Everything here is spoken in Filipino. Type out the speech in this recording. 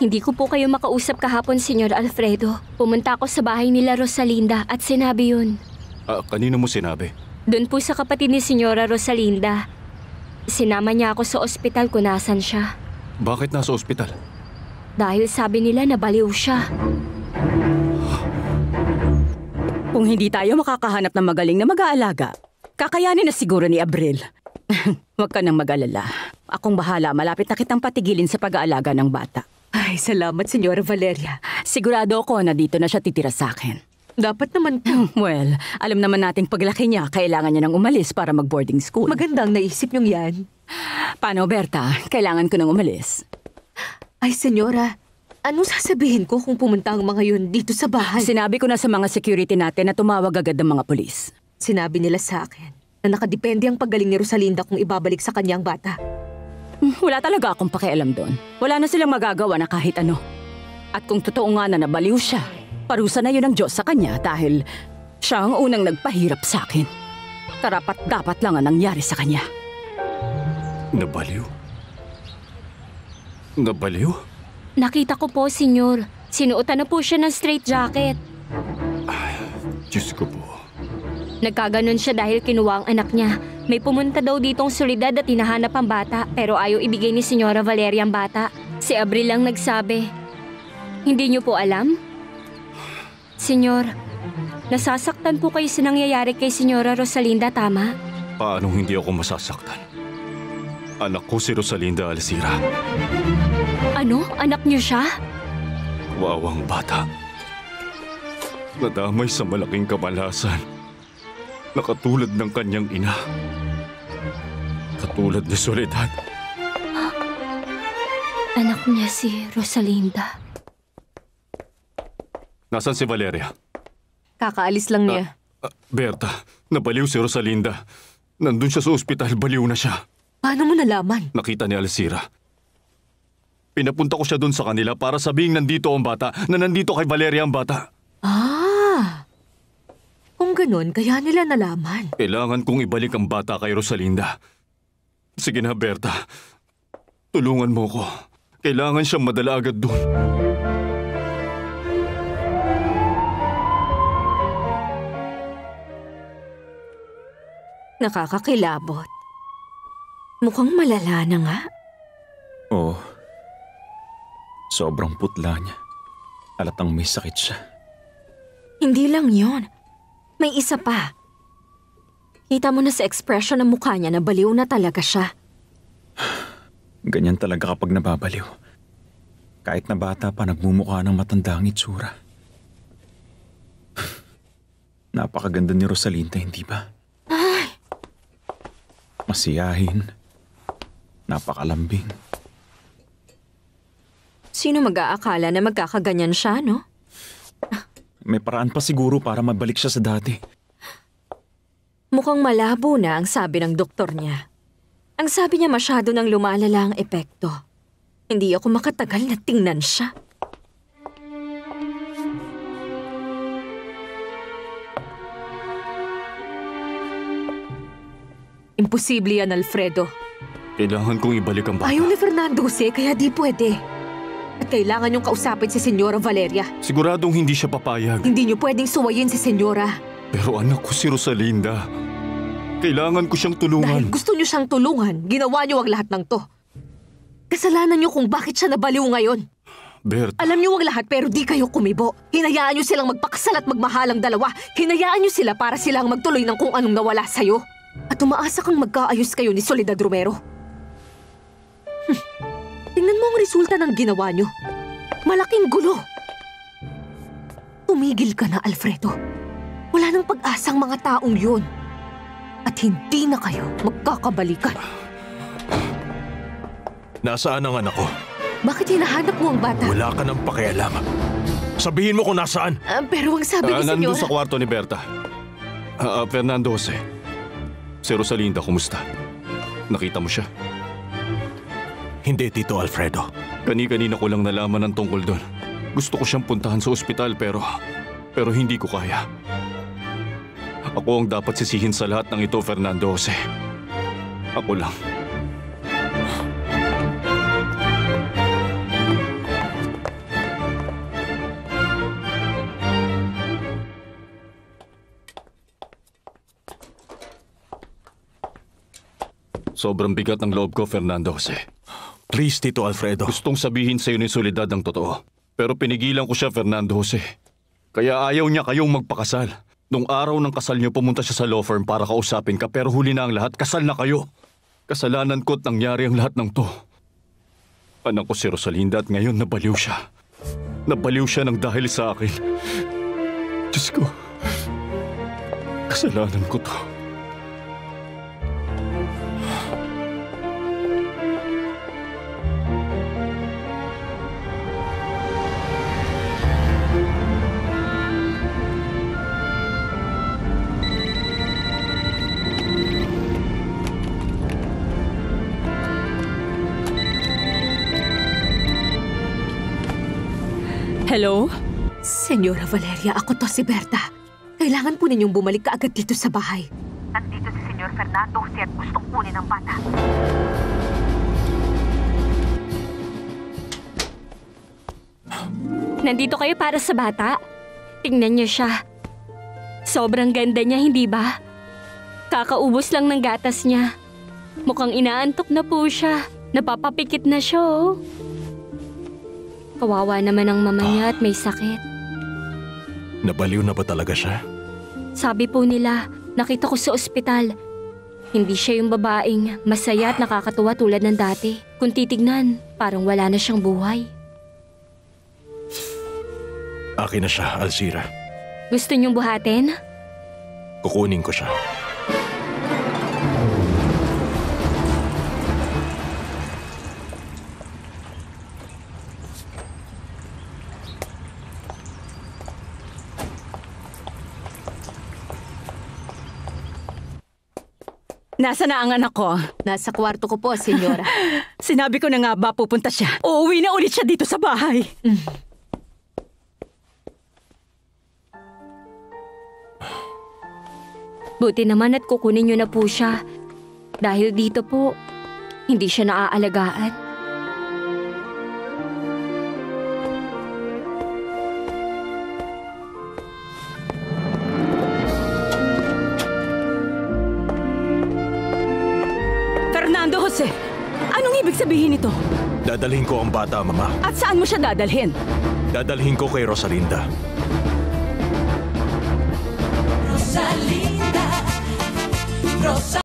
Hindi ko po kayo makausap kahapon, Senyor Alfredo. Pumunta ako sa bahay nila Rosalinda at sinabi yun. Kanino mo sinabi? Doon po sa kapatid ni Senyora Rosalinda. Sinama niya ako sa ospital kung nasan siya. Bakit nasa ospital? Dahil sabi nila na baliw siya. Kung hindi tayo makakahanap ng magaling na mag-aalaga, kakayanin na siguro ni Abril. Huwag ka nang mag-alala. Akong bahala, malapit na kitang patigilin sa pag-aalaga ng bata. Ay, salamat, Senyora Valeria. Sigurado ako na dito na siya titira sa akin. Dapat naman po. Well, alam naman nating paglaki niya, kailangan niya nang umalis para mag-boarding school. Magandang naisip niyong yan. Paano, Berta? Kailangan ko nang umalis. Ay, Senyora, anong sasabihin ko kung pumunta ang mga yun dito sa bahay? Sinabi ko na sa mga security natin na tumawag agad ng mga pulis. Sinabi nila sa akin na nakadepende ang paggaling ni Rosalinda kung ibabalik sa kanya ang bata. Wala talaga akong pakialam doon. Wala na silang magagawa na kahit ano. At kung totoo nga na nabaliw siya, parusa na yun ng Diyos sa kanya dahil siya ang unang nagpahirap sa akin. Karapat-dapat lang ang nangyari sa kanya. Nabaliw? Nabaliw? Nakita ko po, Senyor. Sinuotan na po siya ng straight jacket. Ay, Diyos ko po. Nagkaganon siya dahil kinuha ang anak niya. May pumunta daw ditong Soledad at hinahanap ang bata pero ayaw ibigay ni Senyora Valeria ang bata. Si Abril lang nagsabi. Hindi niyo po alam? Senyor, nasasaktan po kayo sa nangyayari kay Senyora Rosalinda, tama? Paanong hindi ako masasaktan? Anak ko si Rosalinda Alcira. Ano? Anak niyo siya? Wawang bata. Nadamay sa malaking kamalasan. Nakatulad ng kanyang ina. Katulad ni Soledad. Anak niya si Rosalinda. Nasaan si Valeria? Kakaalis lang niya. Berta, nabaliw si Rosalinda. Nandun siya sa ospital, baliw na siya. Paano mo nalaman? Nakita ni Alcira. Pinapunta ko siya dun sa kanila para sabihing nandito ang bata, na nandito kay Valeria ang bata. Kung ganun, kaya nila nalaman. Kailangan kong ibalik ang bata kay Rosalinda. Sige na, Berta. Tulungan mo ko. Kailangan siyang madala agad dun. Nakakakilabot. Mukhang malala na nga. Oo. Sobrang putla niya. Halatang may sakit siya. Hindi lang yon. May isa pa. Kita mo na sa ekspresyon ng mukha niya na baliw na talaga siya. Ganyan talaga kapag nababaliw. Kahit na bata pa, nagmumukha ng matanda ang itsura. Napakaganda ni Rosalinda, hindi ba? Ay! Masiyahin. Napakalambing. Sino mag-aakala na magkakaganyan siya, no? May paraan pa siguro para mabalik siya sa dati. Mukhang malabo na ang sabi ng doktor niya. Ang sabi niya masyado nang lumalala ang epekto. Hindi ako makatagal na tingnan siya. Imposible yan, Alfredo. Kailangan kong ibalik ang bata. Ayaw ni Fernando Jose, kaya di pwede. At kailangan niyong kausapin si Senyora Valeria. Siguradong hindi siya papayag. Hindi niyo pwedeng suwayin si Senyora. Pero anak ko si Rosalinda. Kailangan ko siyang tulungan. Dahil gusto niyo siyang tulungan, ginawa niyo ang lahat ng to. Kasalanan niyo kung bakit siya nabaliw ngayon. Berta. Alam niyo ang lahat pero di kayo kumibo. Hinayaan niyo silang magpakasal at magmahalang dalawa. Hinayaan niyo sila para silang magtuloy ng kung anong nawala sa'yo. At umaasa kang magkaayos kayo ni Soledad Romero. Tingnan mo ang resulta ng ginawa niyo. Malaking gulo. Tumigil ka na, Alfredo. Wala nang pag-asang mga taong yun. At hindi na kayo magkakabalikan. Nasaan ang anak ko? Bakit hinahanap mo ang bata? Wala ka nang pakialam. Sabihin mo kung nasaan. Pero ang sabi ni Nandun Senyora... sa kwarto ni Berta. Fernando Jose. Si Rosalinda, kumusta? Nakita mo siya? Hindi, Tito Alfredo. Kani-kanina ko lang nalaman ang tungkol doon. Gusto ko siyang puntahan sa ospital pero hindi ko kaya. Ako ang dapat sisihin sa lahat ng ito, Fernando Jose. Ako lang. Sobrang bigat ng loob ko, Fernando Jose. Please, Tito Alfredo. Gustong sabihin sa'yo ni Soledad ang totoo. Pero pinigilan ko siya, Fernando Jose. Kaya ayaw niya kayong magpakasal. Nung araw ng kasal niyo, pumunta siya sa law firm para kausapin ka, pero huli na ang lahat, kasal na kayo. Kasalanan ko't nangyari ang lahat ng to. Anak ko si Rosalinda at ngayon nabaliw siya. Nabaliw siya ng dahil sa akin. Diyos ko, kasalanan ko to. Hello? Senyora Valeria, ako to si Berta. Kailangan po ninyong bumalik kaagad dito sa bahay. Nandito si Senyor Fernando Jose at gustong kunin ang bata. Nandito kayo para sa bata? Tingnan niyo siya. Sobrang ganda niya, hindi ba? Kakaubos lang ng gatas niya. Mukhang inaantok na po siya. Napapapikit na siya, oh. Kawawa naman ang mama niya at may sakit. Nabaliw na ba talaga siya? Sabi po nila, nakita ko sa ospital. Hindi siya yung babaeng masaya at nakakatuwa tulad ng dati. Kung titignan, parang wala na siyang buhay. Akin na siya, Alzira. Gusto niyong buhatin? Kukunin ko siya. Nasa na ang anak ko? Nasa kwarto ko po, senyora. Sinabi ko na nga ba pupunta siya. Uuwi na ulit siya dito sa bahay. Buti naman at kukunin niyo na po siya. Dahil dito po, hindi siya naaalagaan. Fernando Jose, anong ibig sabihin nito? Dadalhin ko ang bata, Mama. At saan mo siya dadalhin? Dadalhin ko kay Rosalinda. Rosalinda, Rosa.